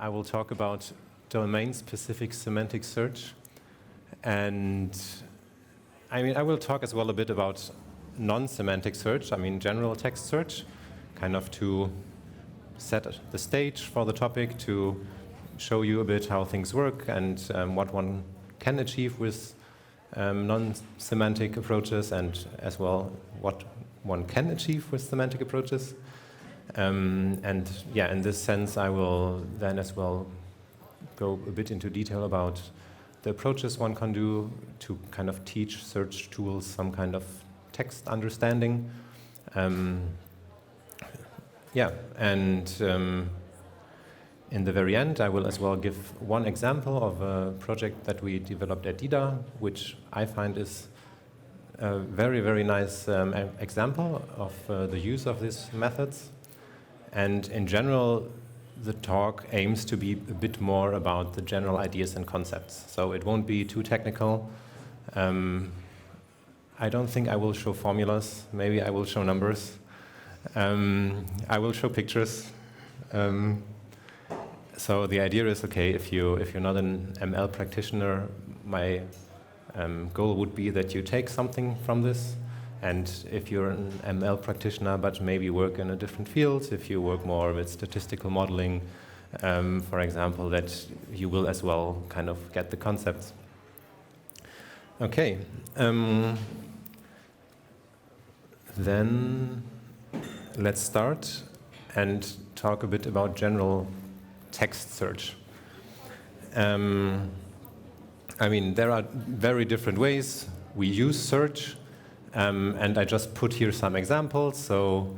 I will talk about domain-specific semantic search. And I will talk as well a bit about non-semantic search, general text search, kind of to set the stage for the topic, to show you a bit how things work and what one can achieve with non-semantic approaches, and as well what one can achieve with semantic approaches. And yeah, in this sense, I will then as well go a bit into detail about the approaches one can do to kind of teach search tools some kind of text understanding. In the very end, I will as well give one example of a project that we developed at dida, which I find is a very, very nice example of the use of these methods. And in general, the talk aims to be a bit more about the general ideas and concepts. So it won't be too technical. I don't think I will show formulas. Maybe I will show numbers. I will show pictures. So the idea is, okay, if you're not an ML practitioner, my goal would be that you take something from this. And if you're an ML practitioner but maybe work in a different field, if you work more with statistical modeling, for example, that you will as well kind of get the concepts. Okay. Then let's start and talk a bit about general text search. There are very different ways we use search. And I just put here some examples. So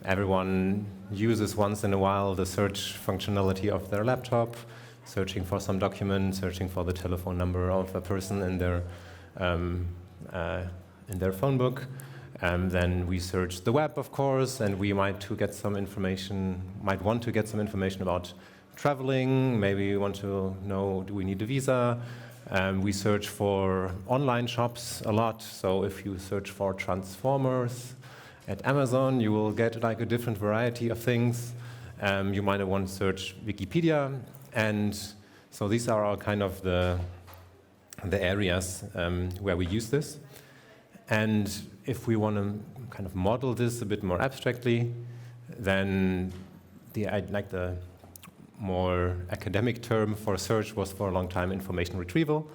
everyone uses once in a while the search functionality of their laptop, searching for some document, searching for the telephone number of a person in their phone book. Then we search the web, of course, and we might want to get some information about traveling. Maybe we want to know, do we need a visa? We search for online shops a lot. So if you search for transformers at Amazon, you will get like a different variety of things. You might want to search Wikipedia. And so these are all kind of the areas where we use this. And if we want to kind of model this a bit more abstractly, then the more academic term for search was for a long time information retrieval.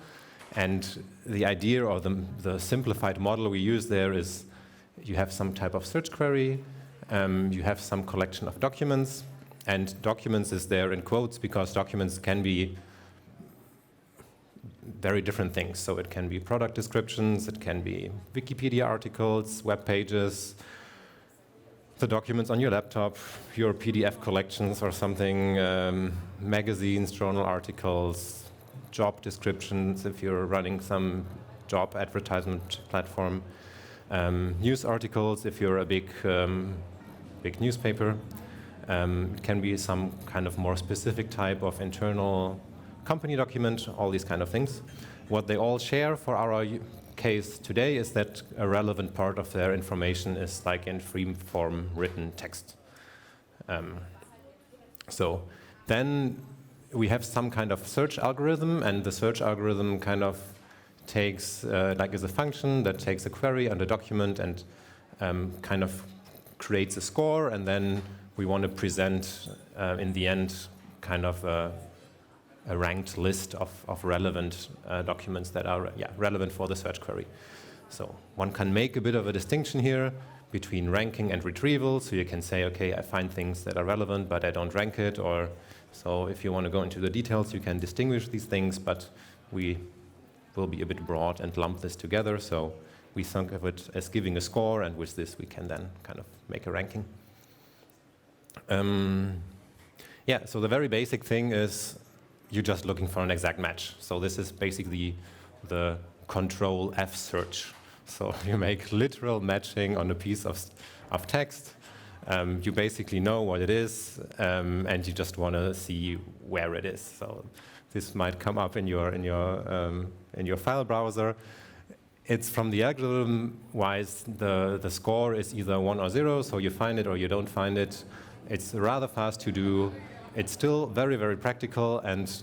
And the idea or the simplified model we use there is you have some type of search query, you have some collection of documents, and documents is there in quotes because documents can be very different things. So it can be product descriptions, it can be Wikipedia articles, web pages, the documents on your laptop, your PDF collections or something, magazines, journal articles, job descriptions if you're running some job advertisement platform, news articles if you're a big newspaper. It can be some kind of more specific type of internal company document, all these kind of things. What they all share for our case today is that a relevant part of their information is like in free form written text. So then we have some kind of search algorithm, and the search algorithm kind of takes is a function that takes a query and a document and kind of creates a score, and then we want to present in the end kind of a ranked list of relevant documents that are relevant for the search query. So one can make a bit of a distinction here between ranking and retrieval. So you can say, okay, I find things that are relevant, but I don't rank it. Or so if you want to go into the details, you can distinguish these things, but we will be a bit broad and lump this together. So we think of it as giving a score, and with this we can then kind of make a ranking. So the very basic thing is you're just looking for an exact match. So this is basically the control F search. So you make literal matching on a piece of text. You basically know what it is, and you just want to see where it is. So this might come up in your file browser. It's from the algorithm-wise, the score is either 1 or 0, so you find it or you don't find it. It's rather fast to do, it's still very, very practical, and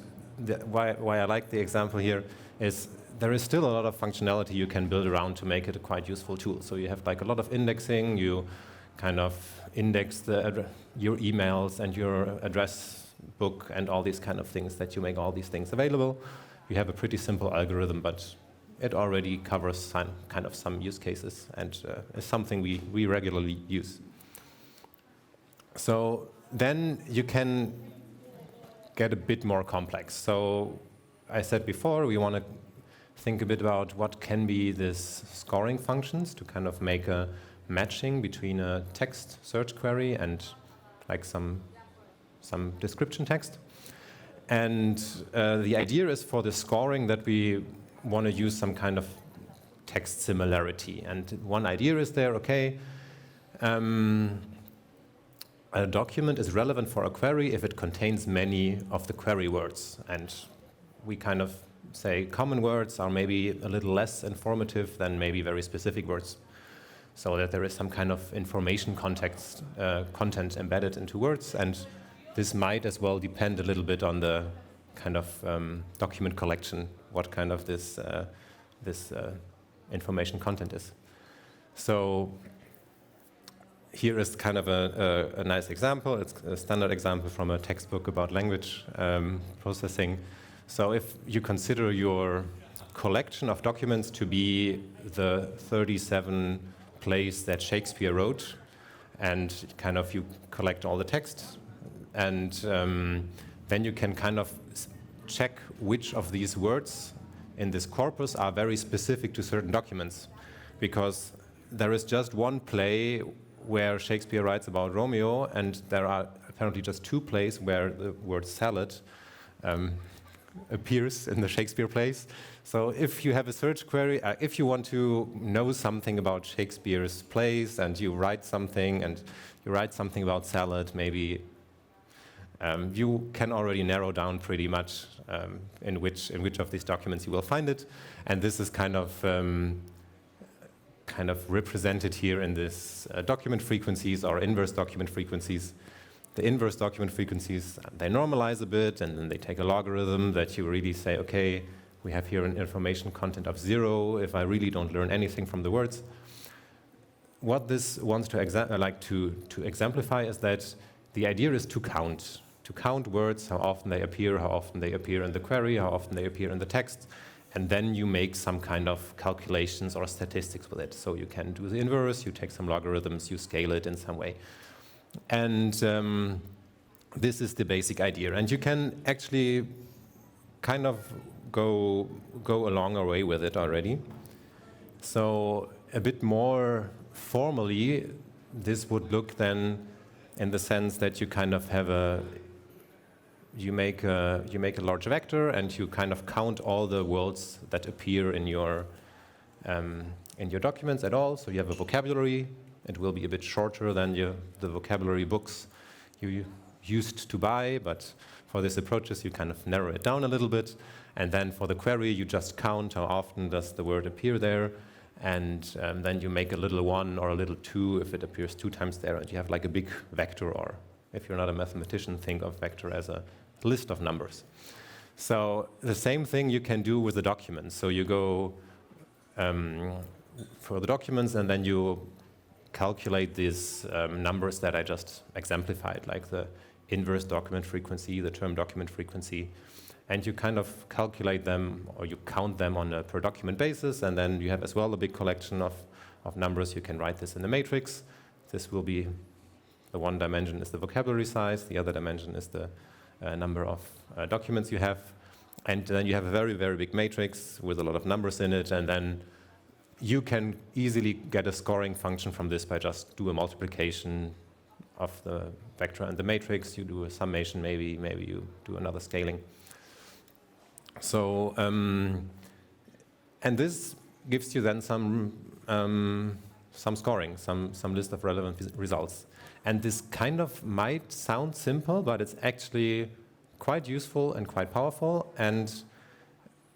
why I like the example here is there is still a lot of functionality you can build around to make it a quite useful tool. So you have like a lot of indexing, you kind of index your emails and your address book and all these kind of things that you make all these things available. You have a pretty simple algorithm, but it already covers kind of some use cases and is something we regularly use. So then you can get a bit more complex. So I said before, we want to think a bit about what can be these scoring functions to kind of make a matching between a text search query and like some description text. And the idea is for the scoring that we want to use some kind of text similarity. And one idea is there, okay, a document is relevant for a query if it contains many of the query words. And we kind of say common words are maybe a little less informative than maybe very specific words, so that there is some kind of information content embedded into words. And this might as well depend a little bit on the kind of document collection, what kind of this information content is. So here is kind of a nice example. It's a standard example from a textbook about language processing. So if you consider your collection of documents to be the 37 plays that Shakespeare wrote, and kind of you collect all the text, and then you can kind of check which of these words in this corpus are very specific to certain documents, because there is just one play where Shakespeare writes about Romeo, and there are apparently just 2 plays where the word salad appears in the Shakespeare plays. So if you have a search query, if you want to know something about Shakespeare's plays and you write something about salad, maybe you can already narrow down pretty much in which of these documents you will find it. And this is kind of represented here in this document frequencies or inverse document frequencies. The inverse document frequencies, they normalize a bit, and then they take a logarithm that you really say, okay, we have here an information content of 0 if I really don't learn anything from the words. What this wants to exemplify is that the idea is to count words, how often they appear in the query, how often they appear in the text, and then you make some kind of calculations or statistics with it. So you can do the inverse, you take some logarithms, you scale it in some way. And this is the basic idea. And you can actually kind of go a longer way with it already. So a bit more formally, this would look then in the sense that you kind of have you make a large vector, and you kind of count all the words that appear in your documents at all. So you have a vocabulary. It will be a bit shorter than the vocabulary books you used to buy, but for these approaches you kind of narrow it down a little bit. And then for the query you just count how often does the word appear there, and then you make a little 1 or a little 2 if it appears 2 times there, and you have like a big vector, or if you're not a mathematician, think of vector as a list of numbers. So the same thing you can do with the documents. So you go for the documents, and then you calculate these numbers that I just exemplified, like the inverse document frequency, the term document frequency, and you kind of calculate them, or you count them on a per document basis, and then you have as well a big collection of numbers. You can write this in a matrix. This will be, the one dimension is the vocabulary size, the other dimension is the number of documents you have, and then you have a very, very big matrix with a lot of numbers in it, and then you can easily get a scoring function from this by just do a multiplication of the vector and the matrix. You do a summation, maybe you do another scaling. So, and this gives you then some scoring, some list of relevant results. And this kind of might sound simple, but it's actually quite useful and quite powerful. And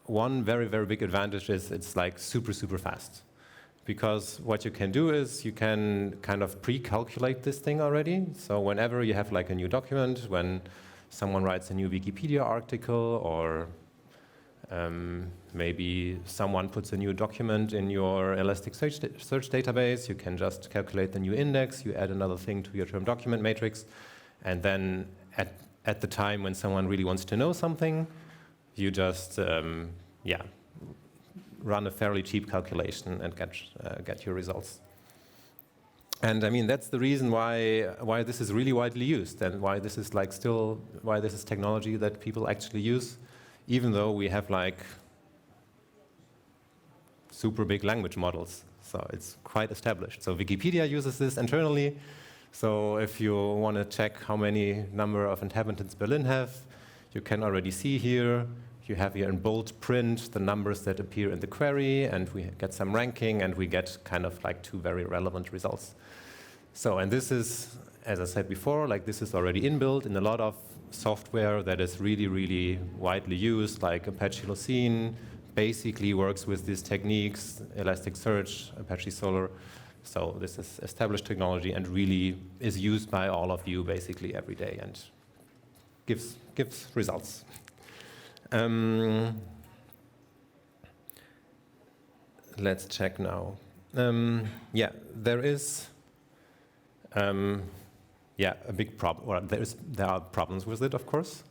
one very, very big advantage is it's like super, super fast. Because what you can do is you can kind of pre-calculate this thing already. So whenever you have like a new document, when someone writes a new Wikipedia article, or maybe someone puts a new document in your Elasticsearch database. You can just calculate the new index, you add another thing to your term document matrix, and then at the time when someone really wants to know something, you just run a fairly cheap calculation and get your results. And I mean, that's the reason why this is really widely used, and why this is why this is technology that people actually use, even though we have like super big language models. So it's quite established. So Wikipedia uses this internally. So if you want to check how many number of inhabitants Berlin have, you can already see here. You have here in bold print the numbers that appear in the query, and we get some ranking, and we get kind of like 2 very relevant results. So, and this is, as I said before, like this is already inbuilt in a lot of software that is really, really widely used, like Apache Lucene basically works with these techniques, Elasticsearch, Apache Solr. So this is established technology and really is used by all of you basically every day and gives results. Let's check now. There is a big problem. Well, there are problems with it, of course.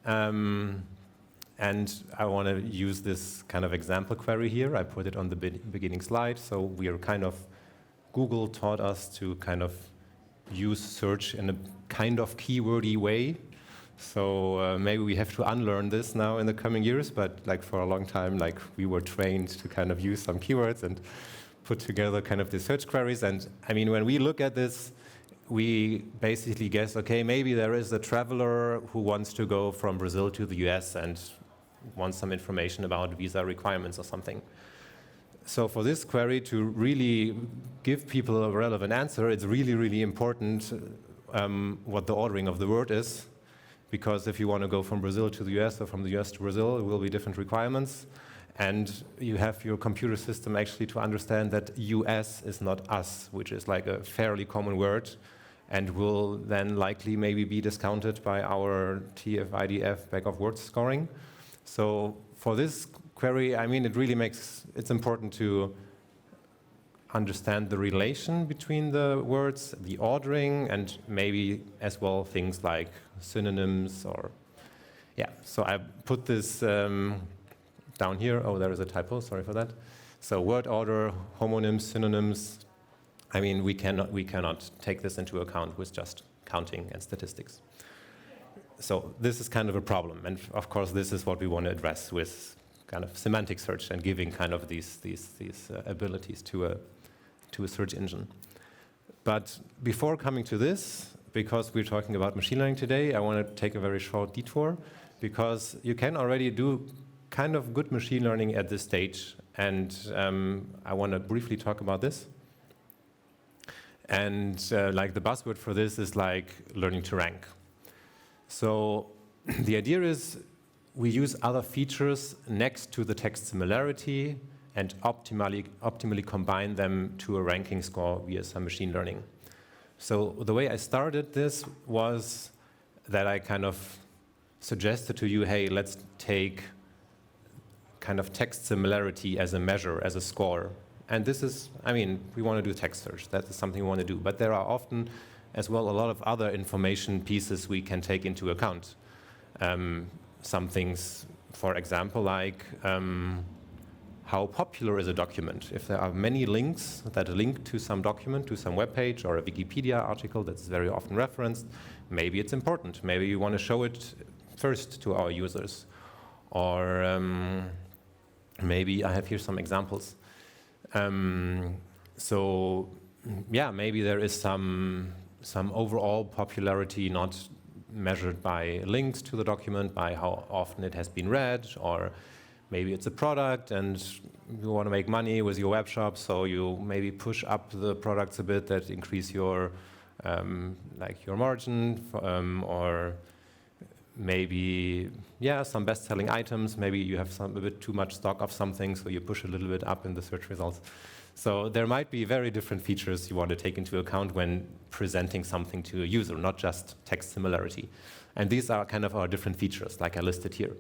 And I want to use this kind of example query here. I put it on the beginning slide. So we are kind of, Google taught us to kind of use search in a kind of keywordy way. So maybe we have to unlearn this now in the coming years, but like for a long time, like we were trained to kind of use some keywords and put together kind of the search queries. And I mean, when we look at this, we basically guess, okay, maybe there is a traveler who wants to go from Brazil to the US and wants some information about visa requirements or something. So for this query to really give people a relevant answer, it's really, really important what the ordering of the word is. Because if you want to go from Brazil to the US or from the US to Brazil, it will be different requirements. And you have your computer system actually to understand that US is not us, which is like a fairly common word, and will then likely maybe be discounted by our TF-IDF bag of words scoring. So for this query, I mean, it's important to understand the relation between the words, the ordering, and maybe as well things like synonyms or, So I put this down here. Oh, there is a typo, sorry for that. So word order, homonyms, synonyms, I mean, we cannot take this into account with just counting and statistics. So this is kind of a problem. And of course, this is what we want to address with kind of semantic search and giving kind of these abilities to a search engine. But before coming to this, because we're talking about machine learning today, I want to take a very short detour, because you can already do kind of good machine learning at this stage. And I want to briefly talk about this. And like the buzzword for this is like learning to rank. So the idea is we use other features next to the text similarity and optimally combine them to a ranking score via some machine learning. So the way I started this was that I kind of suggested to you, hey, let's take kind of text similarity as a measure, as a score. And this is, I mean, we want to do text search. That is something we want to do. But there are often as well a lot of other information pieces we can take into account. Some things, for example, like how popular is a document? If there are many links that link to some document, to some web page or a Wikipedia article that's very often referenced, maybe it's important. Maybe you want to show it first to our users. Or maybe I have here some examples. So yeah, maybe there is some overall popularity not measured by links to the document, by how often it has been read, or maybe it's a product and you want to make money with your web shop, so you maybe push up the products a bit that increase your like your margin, or maybe some best-selling items. Maybe you have a bit too much stock of something, so you push a little bit up in the search results. So there might be very different features you want to take into account when presenting something to a user, not just text similarity. And these are kind of our different features, like I listed here.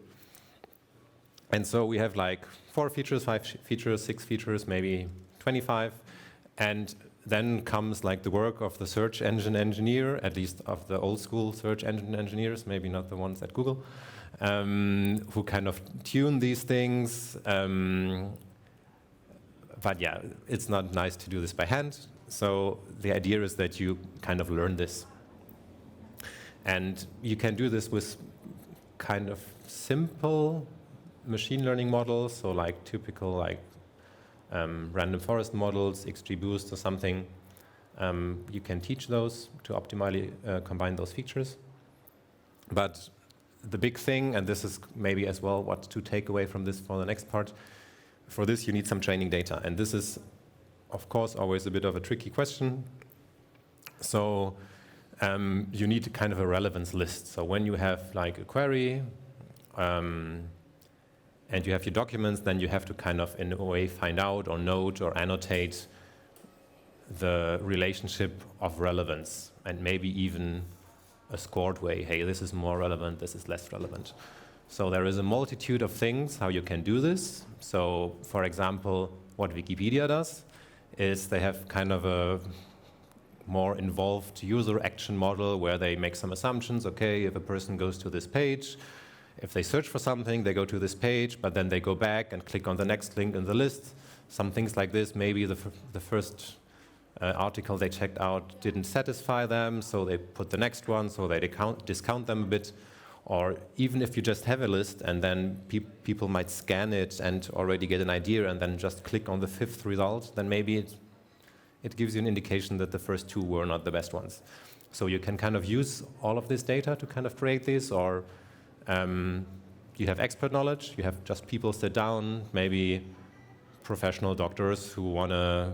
And so we have like 4 features, 5 features, 6 features, maybe 25. And then comes like the work of the search engine engineer, at least of the old school search engine engineers, maybe not the ones at Google, who kind of tune these things. But yeah, it's not nice to do this by hand. So the idea is that you kind of learn this. And you can do this with kind of simple machine learning models, so like typical like random forest models, XGBoost or something. You can teach those to optimally combine those features. But the big thing, and this is maybe as well what to take away from this for the next part, for this you need some training data. And this is, of course, always a bit of a tricky question. So you need kind of a relevance list. So when you have like a query, and you have your documents, then you have to kind of in a way find out or note or annotate the relationship of relevance, and maybe even a scored way. Hey, this is more relevant, this is less relevant. So there is a multitude of things how you can do this. So for example, what Wikipedia does is they have kind of a more involved user action model where they make some assumptions. Okay, if a person goes to this page, if they search for something, they go to this page, but then they go back and click on the next link in the list. Some things like this, maybe the first article they checked out didn't satisfy them, so they put the next one, so they discount them a bit. Or even if you just have a list and then people might scan it and already get an idea and then just click on the 5th result, then maybe it gives you an indication that the first 2 were not the best ones. So you can kind of use all of this data to kind of create this, or you have expert knowledge, you have just people sit down, maybe professional doctors who want to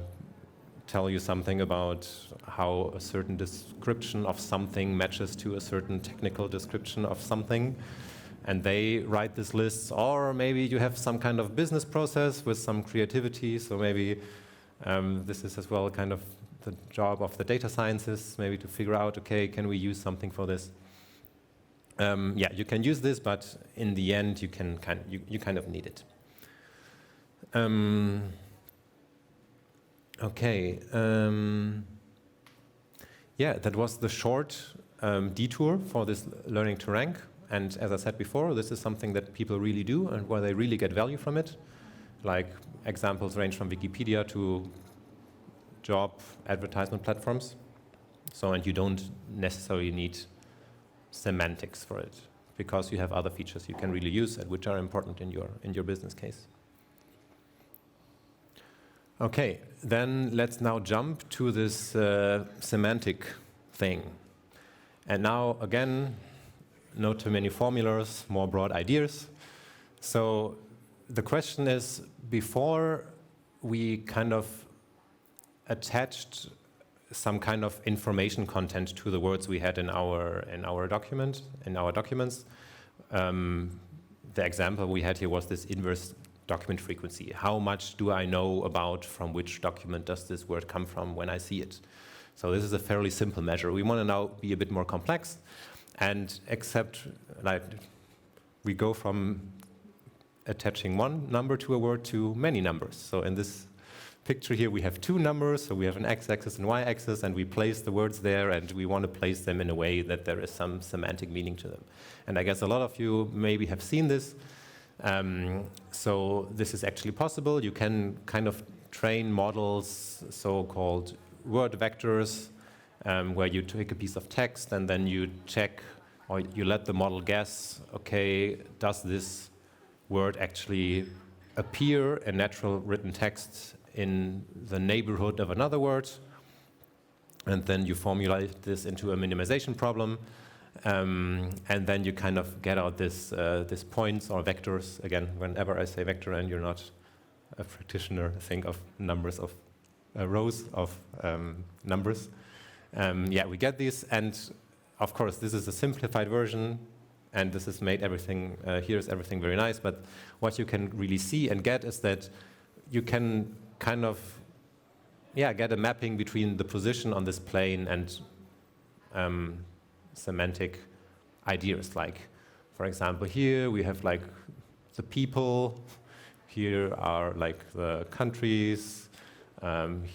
tell you something about how a certain description of something matches to a certain technical description of something, and they write this list. Or maybe you have some kind of business process with some creativity, so maybe this is as well kind of the job of the data scientists, maybe to figure out, okay, can we use something for this? Yeah, you can use this, but in the end, you kind of need it. Okay. Yeah, that was the short detour for this learning to rank. And as I said before, this is something that people really do and where they really get value from it. Like examples range from Wikipedia to job advertisement platforms. So, and you don't necessarily need semantics for it, because you have other features you can really use and which are important in your business case. Okay, then let's now jump to this semantic thing. And now, again, not too many formulas, more broad ideas. So the question is, before we kind of attached some kind of information content to the words we had in our documents. The example we had here was this inverse document frequency. How much do I know about from which document does this word come from when I see it? So this is a fairly simple measure. We want to now be a bit more complex, and except like we go from attaching one number to a word to many numbers. So in this picture here we have 2 numbers, so we have an x-axis and y-axis, and we place the words there, and we want to place them in a way that there is some semantic meaning to them. And I guess a lot of you maybe have seen this. So this is actually possible. You can kind of train models, so-called word vectors, where you take a piece of text and then you check, or you let the model guess, okay, does this word actually appear in natural written text in the neighborhood of another word? And then you formulate this into a minimization problem. And then you kind of get out this points or vectors. Again, whenever I say vector and you're not a practitioner, think of numbers of rows of numbers. Yeah, we get these, and of course this is a simplified version, and this has made everything, here's everything very nice, but what you can really see and get is that you can kind of get a mapping between the position on this plane and semantic ideas. Like, for example, here we have like the people, here are like the countries,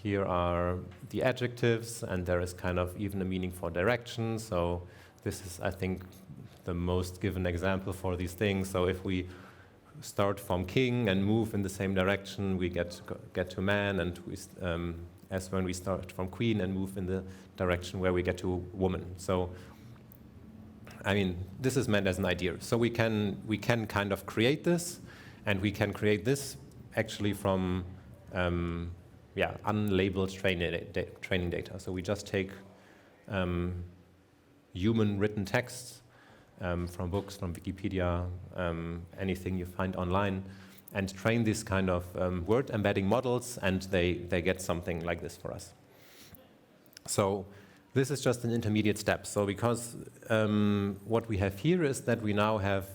here are the adjectives, and there is kind of even a meaning for direction. So this is, I think, the most given example for these things. So if we start from king and move in the same direction, we get to man, and as when we start from queen and move in the direction where we get to woman. So, I mean, this is meant as an idea. So we can kind of create this, and we can create this actually from unlabeled training data. So we just take human written texts from books, from Wikipedia, anything you find online, and train this kind of word embedding models, and they get something like this for us. So this is just an intermediate step. So because what we have here is that we now have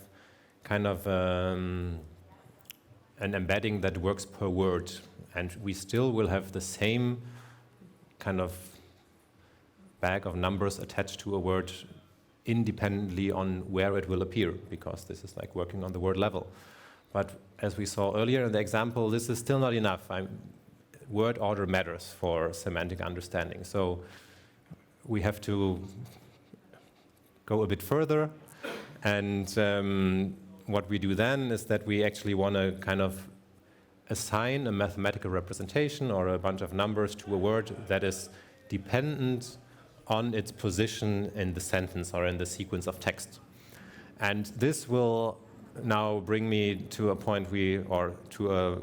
kind of an embedding that works per word, and we still will have the same kind of bag of numbers attached to a word independently on where it will appear, because this is like working on the word level. But as we saw earlier in the example, this is still not enough. Word order matters for semantic understanding. So we have to go a bit further, and what we do then is that we actually want to kind of assign a mathematical representation or a bunch of numbers to a word that is dependent on its position in the sentence or in the sequence of text. And this will now bring me to a point to a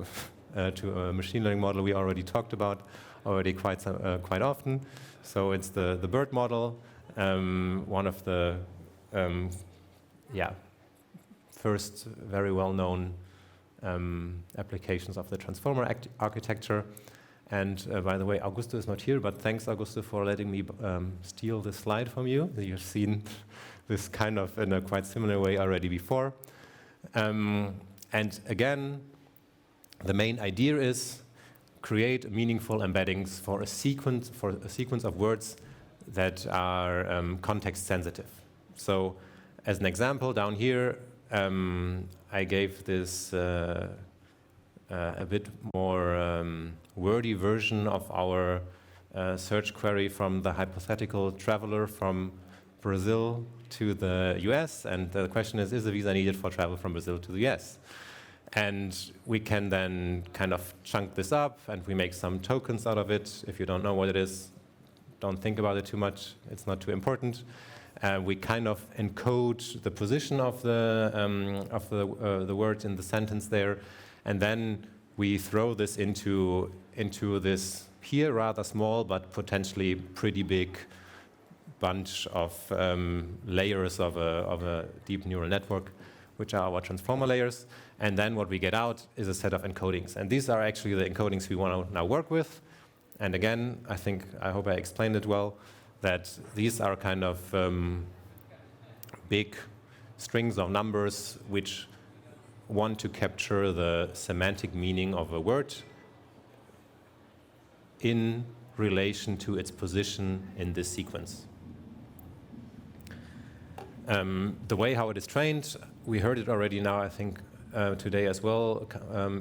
machine learning model we already talked about quite often. So it's the BERT model, one of the first very well-known applications of the transformer architecture. And by the way, Augusto is not here, but thanks, Augusto, for letting me steal this slide from you. You've seen this kind of in a quite similar way already before. And again, the main idea is create meaningful embeddings for a sequence of words that are context sensitive. So as an example, down here, I gave this a bit more wordy version of our search query from the hypothetical traveler from Brazil to the US, and the question is a visa needed for travel from Brazil to the US? And we can then kind of chunk this up, and we make some tokens out of it. If you don't know what it is, don't think about it too much. It's not too important. We kind of encode the position of the word in the sentence there, and then we throw this into this here rather small but potentially pretty big bunch of layers of a deep neural network, which are our transformer layers. And then what we get out is a set of encodings. And these are actually the encodings we want to now work with. And again, I hope I explained it well, that these are kind of big strings of numbers which want to capture the semantic meaning of a word in relation to its position in this sequence. The way how it is trained, we heard it already now, I think, today as well.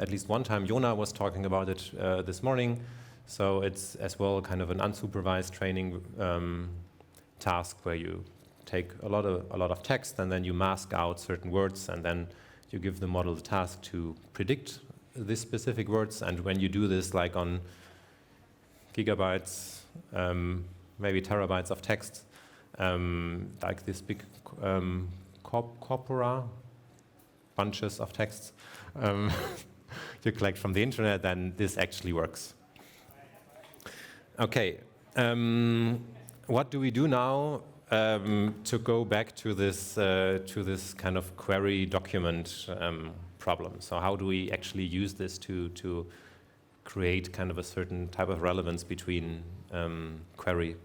At least one time, Jona was talking about it this morning. So it's as well kind of an unsupervised training task where you take a lot of text and then you mask out certain words, and then you give the model the task to predict these specific words. And when you do this like on gigabytes, maybe terabytes of text, like this big corpora, bunches of texts you collect from the internet, then this actually works. Okay, what do we do now to go back to this kind of query document problem? So how do we actually use this to create kind of a certain type of relevance between query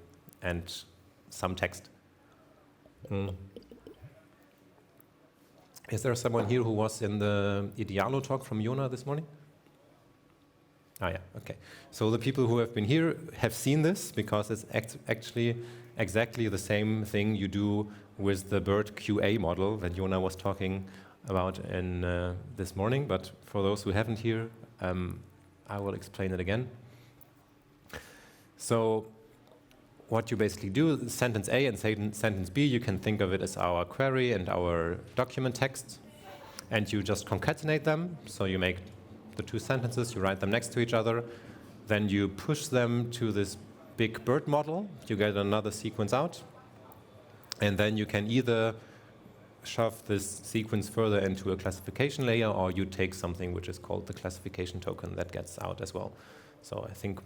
and some text? Is there someone here who was in the Idealo talk from Jona this morning? Yeah, okay. So the people who have been here have seen this, because it's actually exactly the same thing you do with the BERT QA model that Jona was talking about in this morning. But for those who haven't here, I will explain it again. So what you basically do, sentence A and sentence B, you can think of it as our query and our document text, and you just concatenate them. So you make the two sentences, you write them next to each other, then you push them to this big BERT model, you get another sequence out, and then you can either shove this sequence further into a classification layer, or you take something which is called the classification token that gets out as well. So I think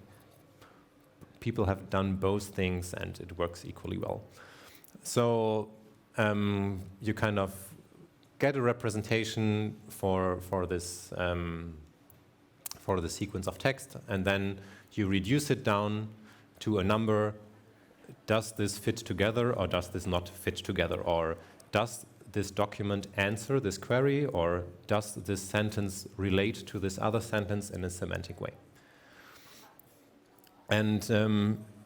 people have done both things and it works equally well. So you kind of get a representation for this for the sequence of text, and then you reduce it down to a number. Does this fit together, or does this not fit together? Or does this document answer this query, or does this sentence relate to this other sentence in a semantic way? And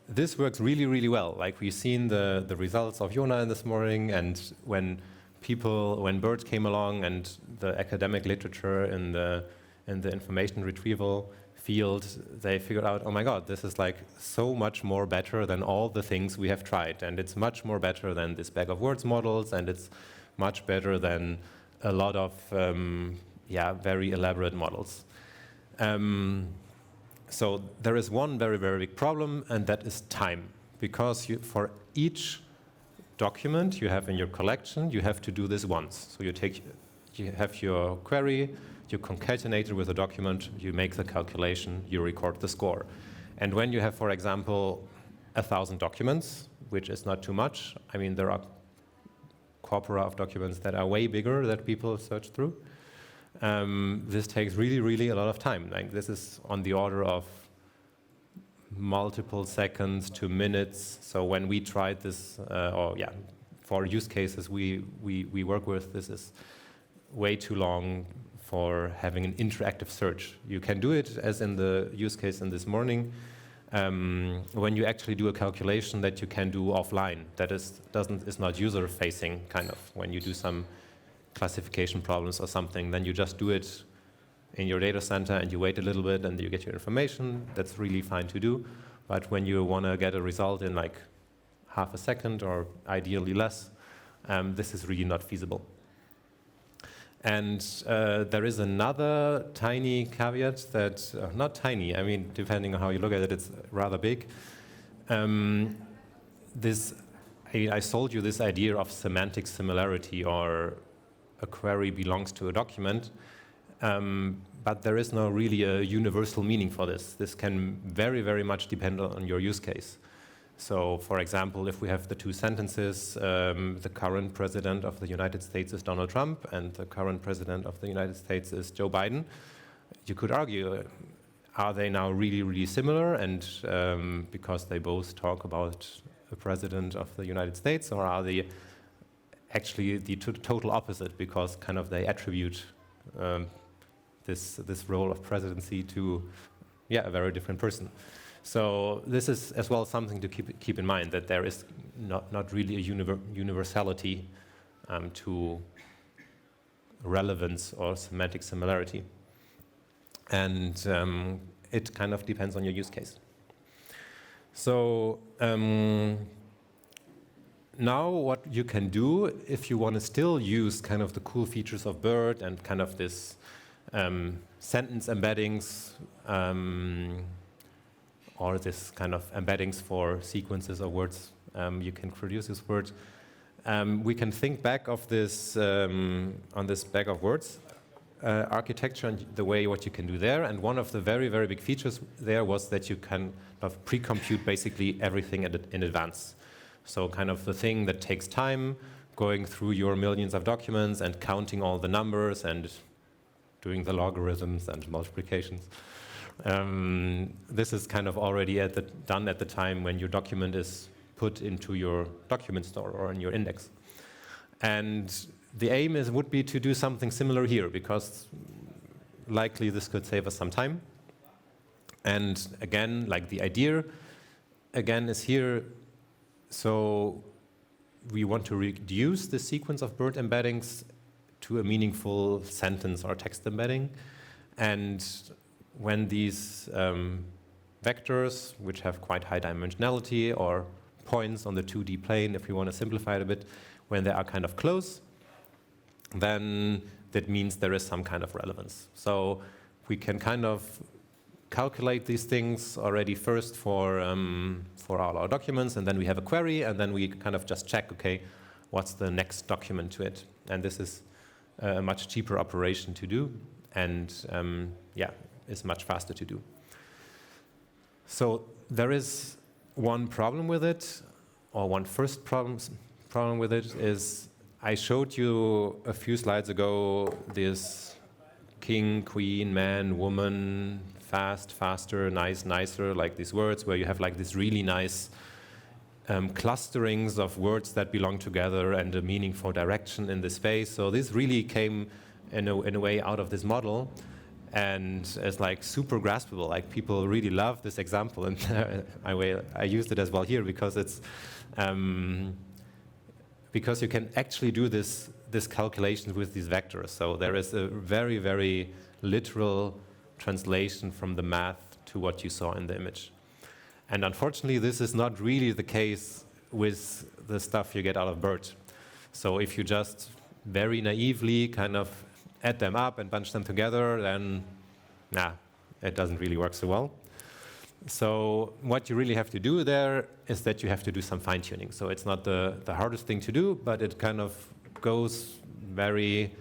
this works really, really well. Like, we've seen the results of Jona this morning, and when BERT came along and the academic literature in the information retrieval field, they figured out, oh my God, this is like so much more better than all the things we have tried. And it's much more better than this bag of words models, and it's much better than a lot of very elaborate models. So there is one very, very big problem, and that is time. Because for each document you have in your collection, you have to do this once. So you have your query, you concatenate it with a document, you make the calculation, you record the score. And when you have, for example, 1,000 documents, which is not too much, I mean, there are corpora of documents that are way bigger that people search through. This takes really, really a lot of time. Like, this is on the order of multiple seconds to minutes. So when we tried this, for use cases we work with, this is way too long for having an interactive search. You can do it as in the use case in this morning, when you actually do a calculation that you can do offline. That is not user-facing, kind of. When you do some classification problems or something, then you just do it in your data center and you wait a little bit and you get your information. That's really fine to do. But when you want to get a result in like half a second, or ideally less, this is really not feasible. And there is another tiny caveat that, not tiny, I mean, depending on how you look at it, it's rather big. I sold you this idea of semantic similarity, or a query belongs to a document, but there is no really a universal meaning for this. This can very, very much depend on your use case. So, for example, if we have the two sentences, the current president of the United States is Donald Trump, and the current president of the United States is Joe Biden, you could argue, are they now really, really similar? And because they both talk about the president of the United States, or are they actually the total opposite, because kind of they attribute this role of presidency to a very different person. So this is as well something to keep in mind, that there is not really a universality to relevance or semantic similarity. And it kind of depends on your use case. So now what you can do, if you want to still use kind of the cool features of BERT and kind of this sentence embeddings, or this kind of embeddings for sequences of words, you can produce this word. We can think back of this on this bag of words architecture and the way what you can do there. And one of the very, very big features there was that you can pre-compute basically everything in advance. So kind of the thing that takes time, going through your millions of documents and counting all the numbers and doing the logarithms and multiplications. This is kind of already done at the time when your document is put into your document store or in your index. And the aim would be to do something similar here, because likely this could save us some time. And again, like the idea, again, is here. So we want to reduce the sequence of bird embeddings to a meaningful sentence or text embedding. And when these vectors, which have quite high dimensionality, or points on the 2D plane, if we want to simplify it a bit, when they are kind of close, then that means there is some kind of relevance. So we can kind of calculate these things already first for all our documents, and then we have a query, and then we kind of just check, okay, what's the next document to it? And this is a much cheaper operation to do, and yeah, is much faster to do. So there is one problem with it, or one first problem with it is I showed you a few slides ago this king, queen, man, woman, fast, faster, nice, nicer, like these words where you have like this really nice clusterings of words that belong together and a meaningful direction in the space. So this really came in a way out of this model, and it's like super graspable. Like people really love this example, and I used it as well here because it's because you can actually do this calculation with these vectors. So there is a very, very literal translation from the math to what you saw in the image. And unfortunately, this is not really the case with the stuff you get out of BERT. So if you just very naively kind of add them up and bunch them together, then it doesn't really work so well. So what you really have to do there is that you have to do some fine-tuning. So it's not the hardest thing to do, but it kind of goes very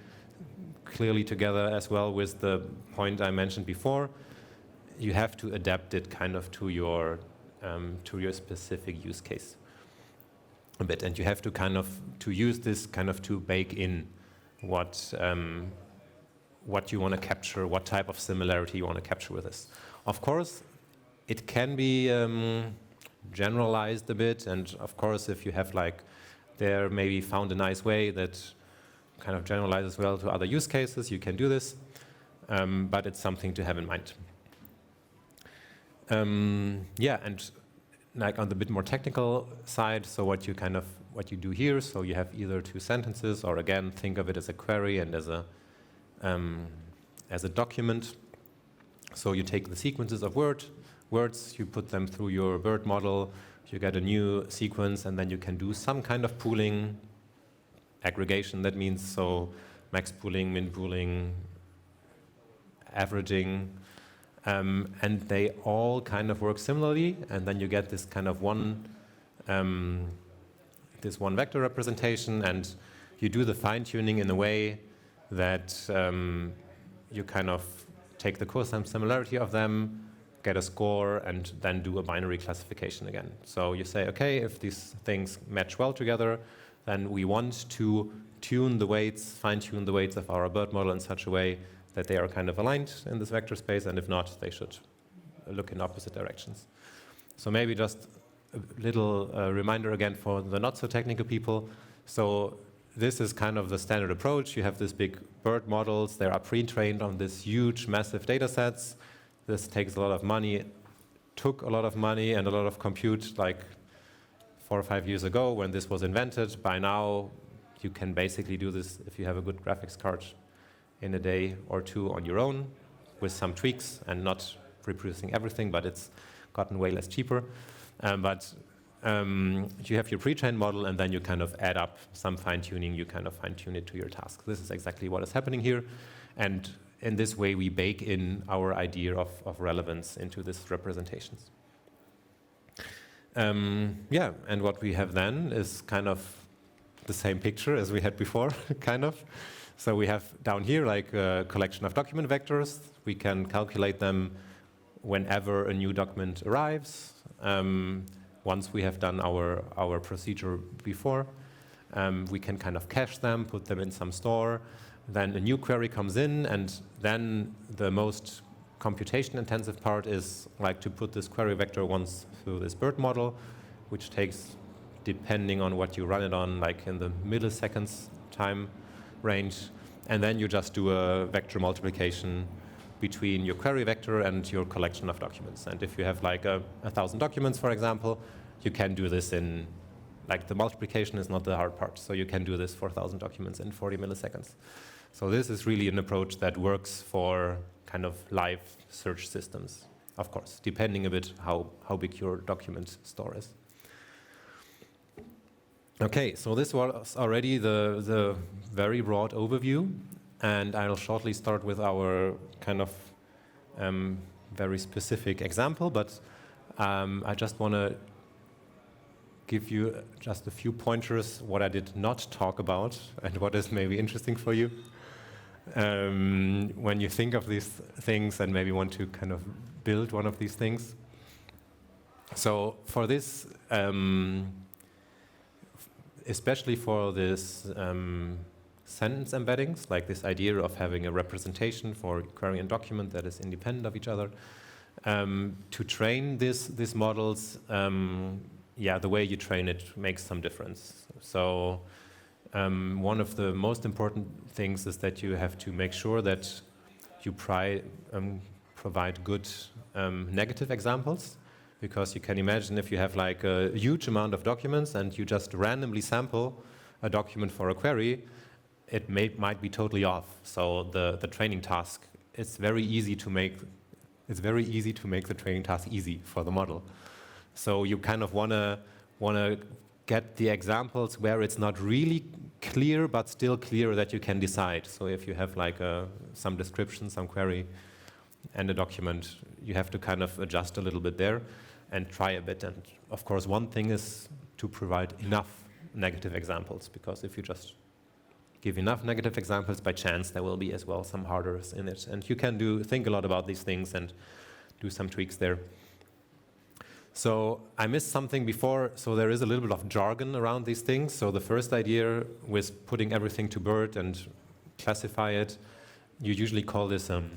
clearly together as well with the point I mentioned before. You have to adapt it kind of to your specific use case a bit, and you have to kind of to use this kind of to bake in what you want to capture, what type of similarity you want to capture with this. Of course, it can be generalized a bit, and of course, if you have like there maybe found a nice way that kind of generalizes well to other use cases, you can do this, but it's something to have in mind. Yeah, and like on the bit more technical side, so what you do here, so you have either two sentences, or again, think of it as a query and as a document. So you take the sequences of words, you put them through your BERT model, you get a new sequence, and then you can do some kind of pooling, aggregation. That means so max pooling, min pooling, averaging, and they all kind of work similarly, and then you get this kind of one vector representation, and you do the fine-tuning in a way that you kind of take the cosine similarity of them, get a score, and then do a binary classification again. So you say, okay, if these things match well together, then we want to tune the weights, fine-tune the weights of our BERT model in such a way that they are kind of aligned in this vector space, and if not, they should look in opposite directions. So maybe just a little reminder again for the not-so-technical people. So this is kind of the standard approach. You have these big BERT models. They are pre-trained on these huge, massive data sets. This takes a lot of money, took a lot of money and a lot of compute like 4 or 5 years ago when this was invented. By now, you can basically do this if you have a good graphics card in a day or two on your own with some tweaks and not reproducing everything, but it's gotten way less cheaper. You have your pre-trained model, and then you kind of add up some fine-tuning. You kind of fine-tune it to your task. This is exactly what is happening here. And in this way, we bake in our idea of relevance into these representations. Yeah, and what we have then is kind of the same picture as we had before, kind of. So we have down here like a collection of document vectors. We can calculate them whenever a new document arrives. Once we have done our procedure before, we can kind of cache them, put them in some store. Then a new query comes in, and then the most computation-intensive part is like to put this query vector once through this BERT model, which takes, depending on what you run it on, like in the milliseconds time range. And then you just do a vector multiplication between your query vector and your collection of documents. And if you have like 1,000 documents, for example, you can do this in, like the multiplication is not the hard part. So you can do this for 1,000 documents in 40 milliseconds. So this is really an approach that works for kind of live search systems, of course, depending a bit how big your document store is. Okay, so this was already the very broad overview, and I'll shortly start with our kind of very specific example, but I just want to give you just a few pointers what I did not talk about and what is maybe interesting for you. When you think of these things and maybe want to kind of build one of these things. So for this, especially for this sentence embeddings, like this idea of having a representation for query and document that is independent of each other, to train these models, the way you train it makes some difference. So one of the most important things is that you have to make sure that you provide good negative examples, because you can imagine if you have like a huge amount of documents and you just randomly sample a document for a query, it might be totally off. So the training task, it's very easy to make the training task easy for the model. So you kind of wanna get the examples where it's not really clear, but still clear that you can decide. So if you have like some description, some query, and a document, you have to kind of adjust a little bit there and try a bit. And of course, one thing is to provide enough negative examples, because if you just give enough negative examples, by chance there will be as well some harders in it. And you can think a lot about these things and do some tweaks there. So I missed something before, so there is a little bit of jargon around these things. So the first idea was putting everything to BERT and classify it. You usually call this an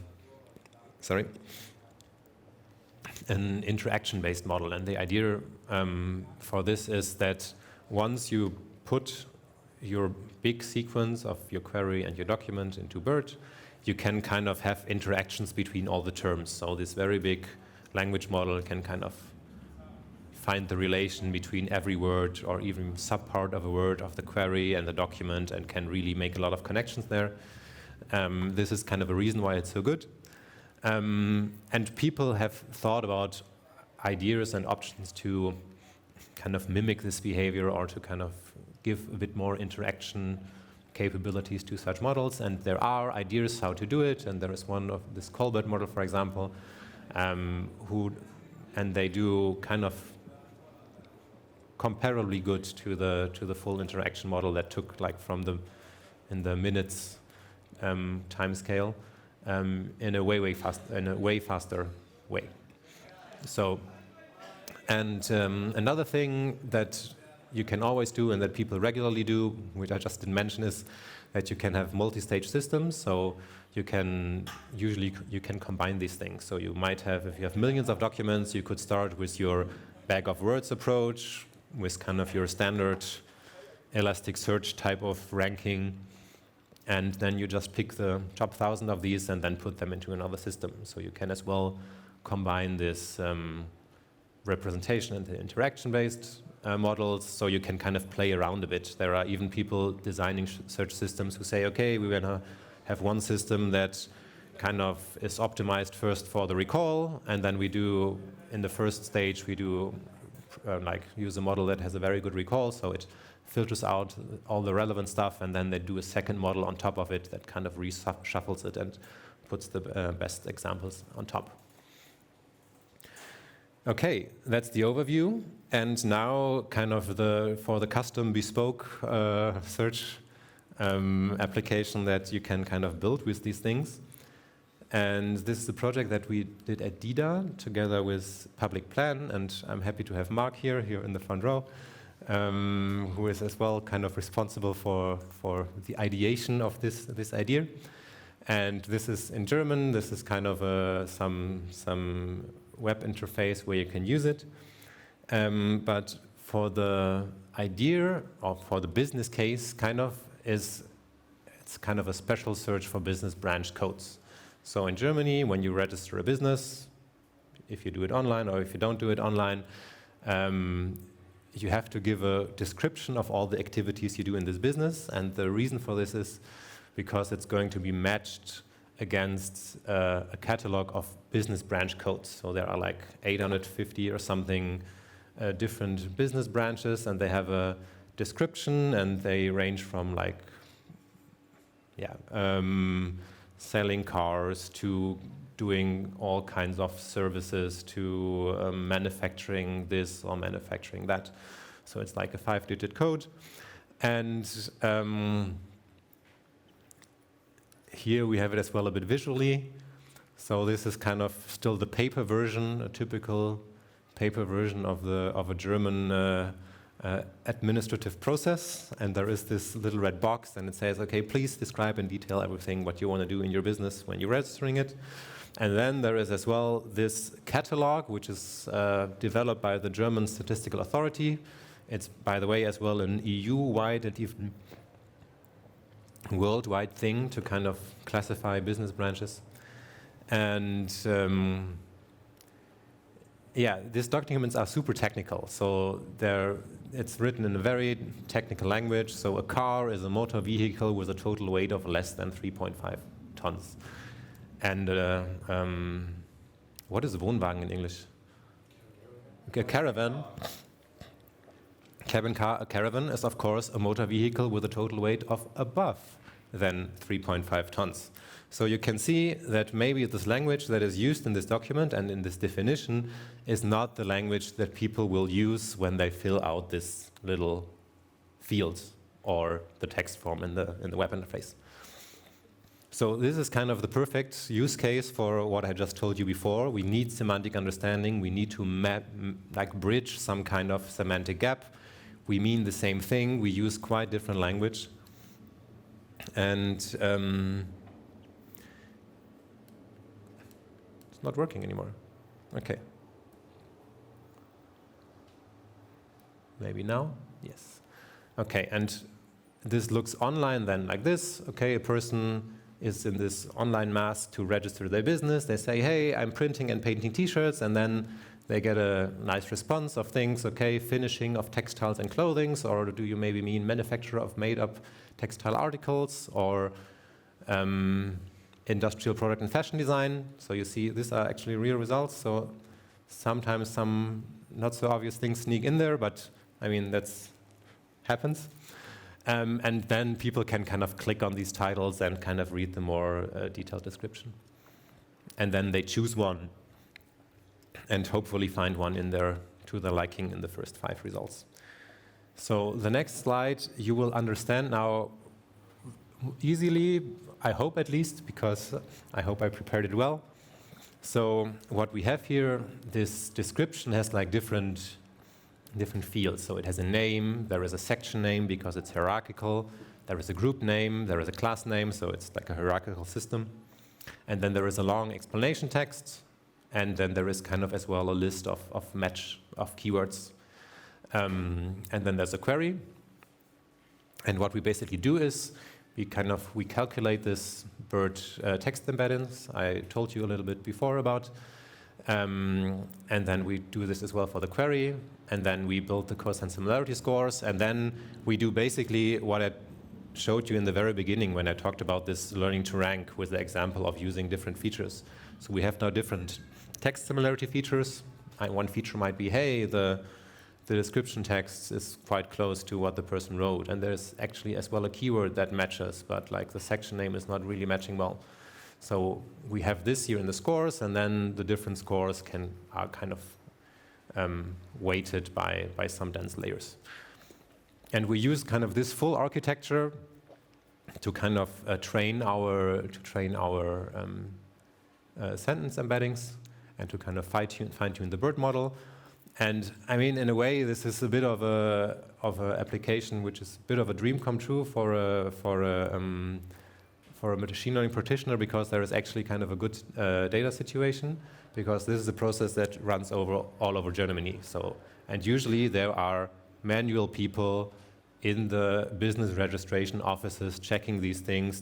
interaction-based model. And the idea for this is that once you put your big sequence of your query and your document into BERT, you can kind of have interactions between all the terms. So this very big language model can kind of find the relation between every word or even subpart of a word of the query and the document, and can really make a lot of connections there. This is kind of a reason why it's so good. And people have thought about ideas and options to kind of mimic this behavior or to kind of give a bit more interaction capabilities to such models. And there are ideas how to do it. And there is one of this Colbert model, for example, and they do kind of comparably good to the full interaction model that took like in the minutes time scale in a way faster way. So, and another thing that you can always do and that people regularly do, which I just didn't mention, is that you can have multi-stage systems. So you can combine these things. So you might have, if you have millions of documents, you could start with your bag of words approach, with kind of your standard Elasticsearch type of ranking, and then you just pick the top 1,000 of these and then put them into another system. So you can as well combine this representation and the interaction-based models, so you can kind of play around a bit. There are even people designing search systems who say, okay, we're going to have one system that kind of is optimized first for the recall, and then we do, in the first stage, we do use a model that has a very good recall, so it filters out all the relevant stuff, and then they do a second model on top of it that kind of reshuffles it and puts the best examples on top. Okay, that's the overview. And now kind of for the custom bespoke search application that you can kind of build with these things. And this is a project that we did at dida together with Public Plan, and I'm happy to have Mark here in the front row, who is as well kind of responsible for the ideation of this idea. And this is in German. This is kind of some web interface where you can use it. But for the idea or for the business case, it's kind of a special search for business branch codes. So in Germany, when you register a business, if you do it online or if you don't do it online, you have to give a description of all the activities you do in this business. And the reason for this is because it's going to be matched against a catalog of business branch codes. So there are like 850 or something different business branches, and they have a description, and they range from like, selling cars to doing all kinds of services to manufacturing this or manufacturing that. So it's like a 5-digit code. And here we have it as well a bit visually. So this is kind of still the paper version, a typical paper version of a German administrative process. And there is this little red box, and it says, okay, please describe in detail everything what you want to do in your business when you're registering it. And then there is as well this catalog, which is developed by the German Statistical Authority. It's, by the way, as well an EU-wide and even worldwide thing to kind of classify business branches. And these documents are super technical. So it's written in a very technical language. So a car is a motor vehicle with a total weight of less than 3.5 tons. And what is a Wohnwagen in English? A caravan. Cabin car, a caravan is of course a motor vehicle with a total weight of above than 3.5 tons. So you can see that maybe this language that is used in this document and in this definition is not the language that people will use when they fill out this little field or the text form in the web interface. So this is kind of the perfect use case for what I just told you before. We need semantic understanding. We need to bridge some kind of semantic gap. We mean the same thing. We use quite different language. And it's not working anymore. Okay. Maybe now? Yes. Okay, and this looks online then like this. Okay, a person is in this online mass to register their business. They say, hey, I'm printing and painting t-shirts, and then they get a nice response of things, okay, finishing of textiles and clothing, or do you maybe mean manufacturer of made-up textile articles, or industrial product and fashion design. So you see, these are actually real results. So sometimes some not so obvious things sneak in there, but I mean, that's happens. And then people can kind of click on these titles and kind of read the more detailed description. And then they choose one and hopefully find one in there to their liking in the first 5 results. So the next slide you will understand now easily, I hope at least, because I hope I prepared it well. So what we have here, this description has like different fields. So it has a name, there is a section name because it's hierarchical, there is a group name, there is a class name, so it's like a hierarchical system. And then there is a long explanation text, and then there is kind of as well a list of match of keywords. And then there's a query. And what we basically do is we calculate this BERT text embeddings I told you a little bit before about. And then we do this as well for the query. And then we build the cosine similarity scores. And then we do basically what I showed you in the very beginning when I talked about this learning to rank with the example of using different features. So we have now different text similarity features. One feature might be, hey, the description text is quite close to what the person wrote. And there's actually as well a keyword that matches, but like the section name is not really matching well. So we have this here in the scores, and then the different scores are kind of weighted by some dense layers. And we use kind of this full architecture to kind of train our sentence embeddings and to kind of fine-tune the BERT model. And I mean, in a way, this is a bit of a application which is a bit of a dream come true for a machine learning practitioner, because there is actually kind of a good data situation, because this is a process that runs all over Germany. So, and usually there are manual people in the business registration offices, checking these things,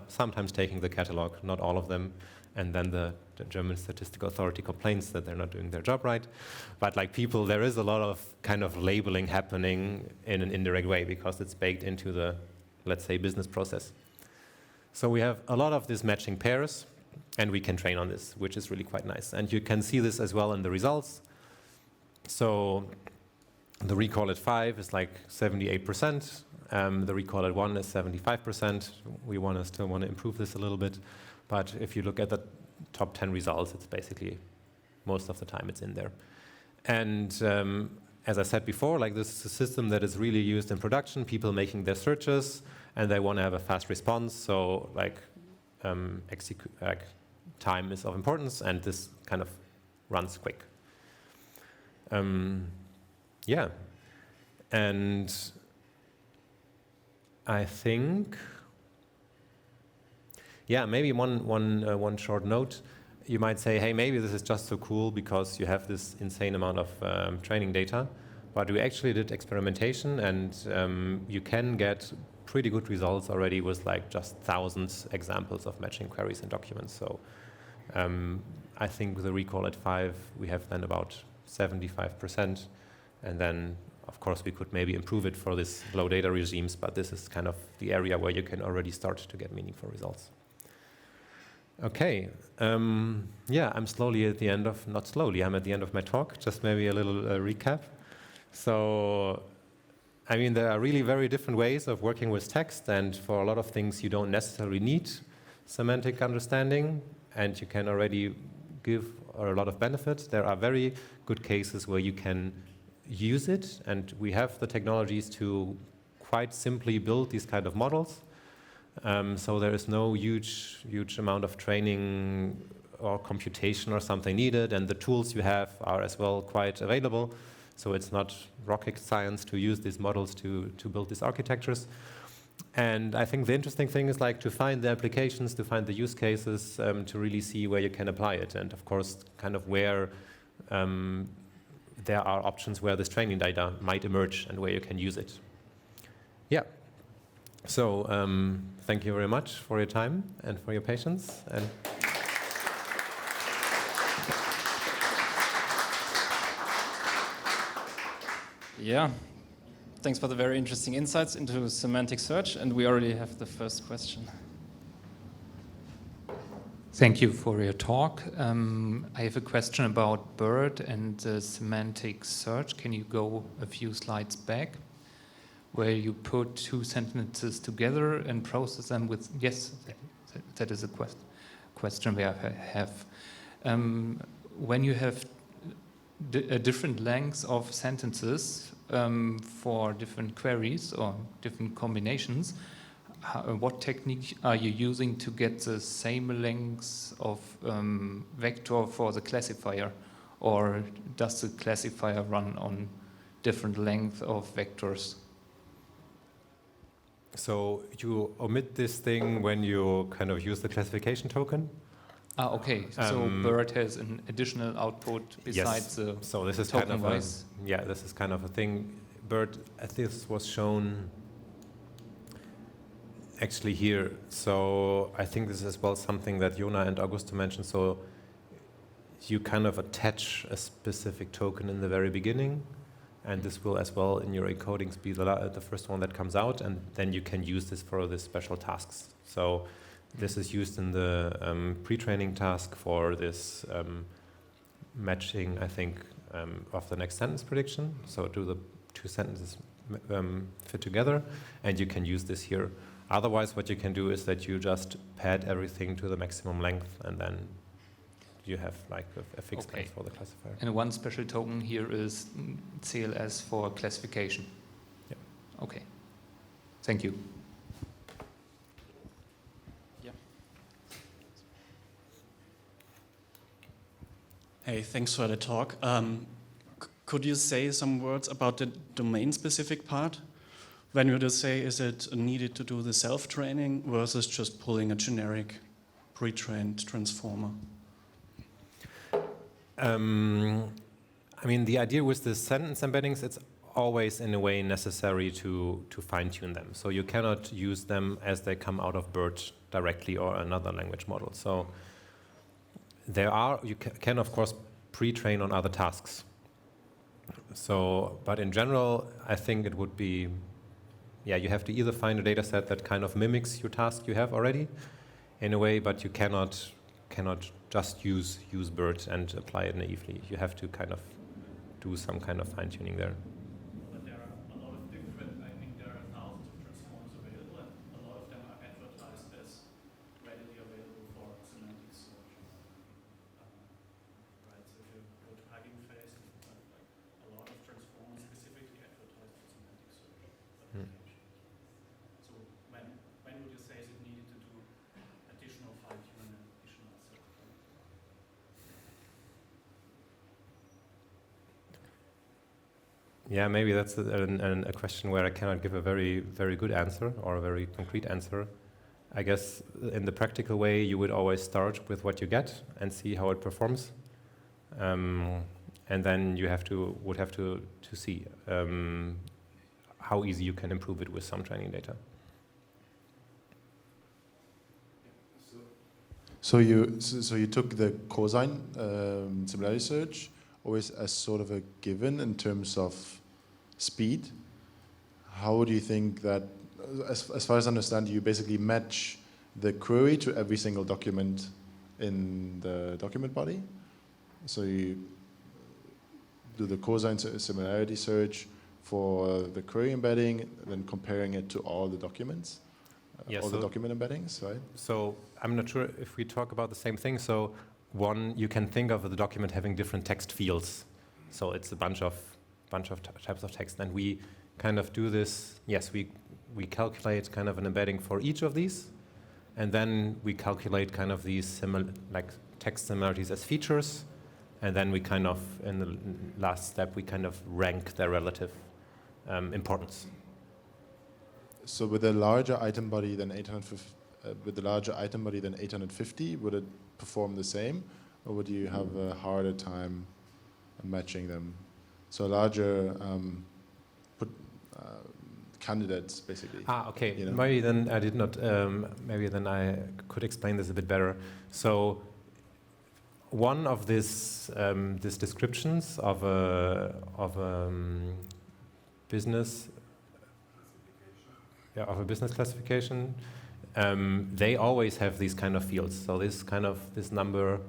sometimes taking the catalog, not all of them, and then the German Statistical Authority complains that they're not doing their job right. But like people, there is a lot of kind of labeling happening in an indirect way because it's baked into the, let's say, business process. So we have a lot of these matching pairs, and we can train on this, which is really quite nice. And you can see this as well in the results. So the recall at 5 is like 78%. The recall at 1 is 75%. We still want to improve this a little bit. But if you look at the top 10 results, it's basically most of the time it's in there. And as I said before, like this is a system that is really used in production, people making their searches, and they want to have a fast response. So like time is of importance, and this kind of runs quick. Yeah, and I think, yeah, maybe one short note. You might say, hey, maybe this is just so cool because you have this insane amount of training data, but we actually did experimentation, and you can get pretty good results already with like just thousands examples of matching queries and documents. So I think with the recall at 5, we have then about 75%. And then, of course, we could maybe improve it for this low data regimes, but this is kind of the area where you can already start to get meaningful results. Okay, yeah, I'm slowly at the end of, not slowly, I'm at the end of my talk, just maybe a little recap. So, I mean, there are really very different ways of working with text, and for a lot of things you don't necessarily need semantic understanding, and you can already give a lot of benefits. There are very good cases where you can use it, and we have the technologies to quite simply build these kind of models. So there is no huge amount of training or computation or something needed, and the tools you have are as well quite available. So it's not rocket science to use these models to build these architectures. And I think the interesting thing is like to find the applications, to find the use cases, to really see where you can apply it, and of course kind of where there are options where this training data might emerge and where you can use it. Yeah. So thank you very much for your time and for your patience. And yeah, thanks for the very interesting insights into semantic search, and we already have the first question. Thank you for your talk. I have a question about BERT and semantic search. Can you go a few slides back, where you put two sentences together and process them with, yes, that is a question we have. When you have different lengths of sentences for different queries or different combinations, what technique are you using to get the same lengths of vector for the classifier? Or does the classifier run on different length of vectors? so you omit this thing when you kind of use the classification token? Okay. So BERT has an additional output besides the so this is token kind of wise. this is kind of a thing. BERT, this was shown actually here. So I think this is as well something that Jona and Augusto mentioned. So you kind of attach a specific token in the very beginning, and this will as well in your encodings be the first one that comes out, and then you can use this for the special tasks. So this is used in the pre-training task for this matching, I think, of the next sentence prediction. So do the two sentences fit together, and you can use this here. Otherwise, what you can do is that you just pad everything to the maximum length, and then you have like a fixed length for the classifier. And one special token here is CLS for classification. Yeah. Okay. Thank you. Yeah. Hey, thanks for the talk. Could you say some words about the domain-specific part? When you just say, is it needed to do the self-training versus just pulling a generic pre-trained transformer? I mean, the idea with the sentence embeddings, it's always in a way necessary to fine-tune them. So you cannot use them as they come out of BERT directly or another language model. So you can of course pre-train on other tasks. So, but in general, I think it would be, you have to either find a data set that kind of mimics your task you have already in a way, but you cannot just use BERT and apply it naively. You have to kind of do some kind of fine-tuning there. But there are a lot of different, I think there are thousands of transforms available, and a lot of them are advertised as readily available for semantic search. Right, so if you go to Hugging Face, like a lot of transforms specifically advertised for semantic search applications. So when would you say is it needed to do additional fine-tuning and additional search? Yeah, maybe that's a question where I cannot give a very, very good answer or a very concrete answer. I guess in the practical way, you would always start with what you get and see how it performs. And then you would have to see how easy you can improve it with some training data. So you took the cosine similarity search always as sort of a given in terms of speed. How do you think that, as far as I understand, you basically match the query to every single document in the document body? So you do the cosine similarity search for the query embedding, then comparing it to all the documents, all the document embeddings, right? So I'm not sure if we talk about the same thing. So one, you can think of the document having different text fields. So it's a bunch of types of text, and we kind of do this. Yes, we calculate kind of an embedding for each of these, and then we calculate kind of these text similarities as features, and then we kind of, in the last step, we kind of rank their relative importance. So with a larger item body than 850, would it perform the same, or would you have a harder time matching them? So larger candidates, basically. Okay. You know? Maybe then I did not. Maybe then I could explain this a bit better. So one of these descriptions of a business. Yeah, of a business classification, they always have these kind of fields. So this number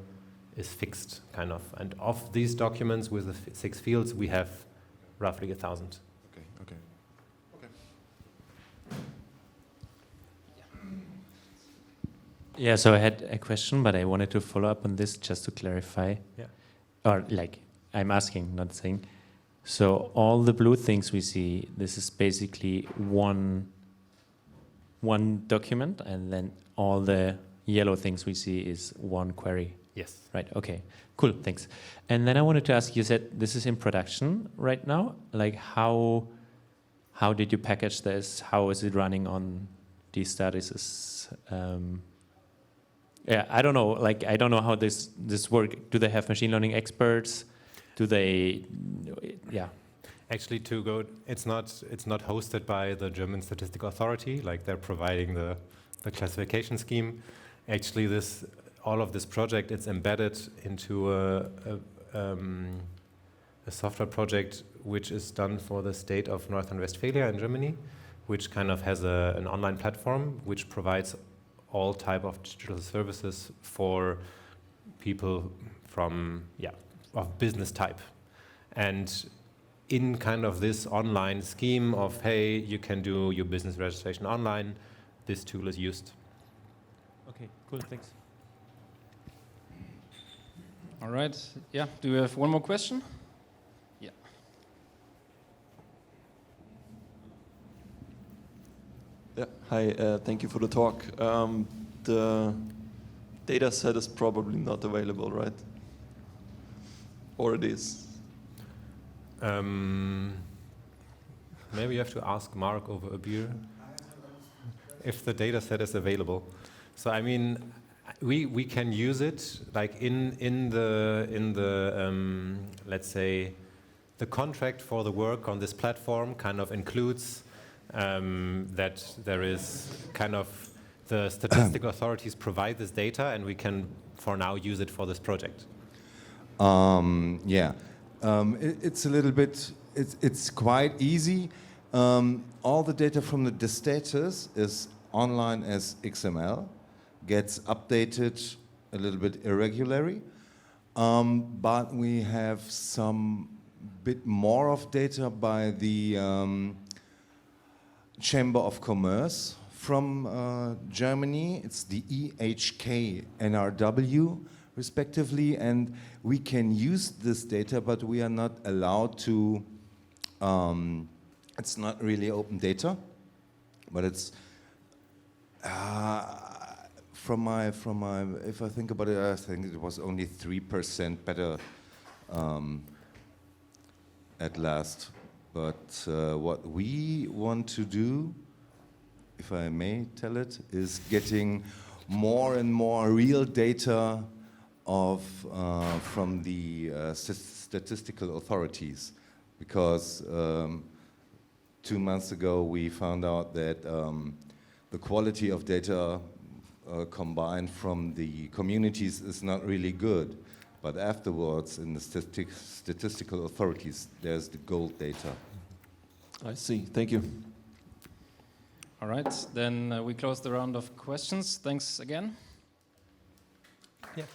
is fixed, kind of. And of these documents with the 6 fields, we have roughly 1,000. Okay. Yeah, so I had a question, but I wanted to follow up on this just to clarify. Yeah. Or I'm asking, not saying. So all the blue things we see, this is basically one document, and then all the yellow things we see is one query. Yes. Right, okay, cool, thanks. And then I wanted to ask, you said this is in production right now. Like how did you package this? How is it running on these studies? I don't know. I don't know how this works. Do they have machine learning experts? Do they? Yeah. Actually, it's not hosted by the German Statistical Authority. Like they're providing the classification scheme. Actually, all of this project, it's embedded into a software project which is done for the state of North Rhine-Westphalia in Germany, which kind of has an online platform which provides all type of digital services for people of business type. And in kind of this online scheme of, hey, you can do your business registration online, this tool is used. Okay, cool, thanks. All right. Yeah. Do we have one more question? Yeah. Yeah. Hi. Thank you for the talk. The data set is probably not available, right? Or it is? Maybe you have to ask Mark over a beer if the data set is available. So I mean, we can use it like in the let's say the contract for the work on this platform kind of includes that there is kind of the statistical authorities provide this data, and we can, for now, use it for this project. It's a little bit. It's quite easy. All the data from the status is online as XML, gets updated a little bit irregularly, but we have some bit more of data by the Chamber of Commerce from Germany. It's the EHK NRW, respectively, and we can use this data, but we are not allowed to. It's not really open data, but it's from my. If I think about it, I think it was only 3% better at last. But what we want to do, if I may tell it, is getting more and more real data from the statistical authorities, because 2 months ago we found out that the quality of data combined from the communities is not really good, but afterwards in the statistical authorities there's the gold data. I see. Thank you. All right, then we close the round of questions. Thanks again. Yeah.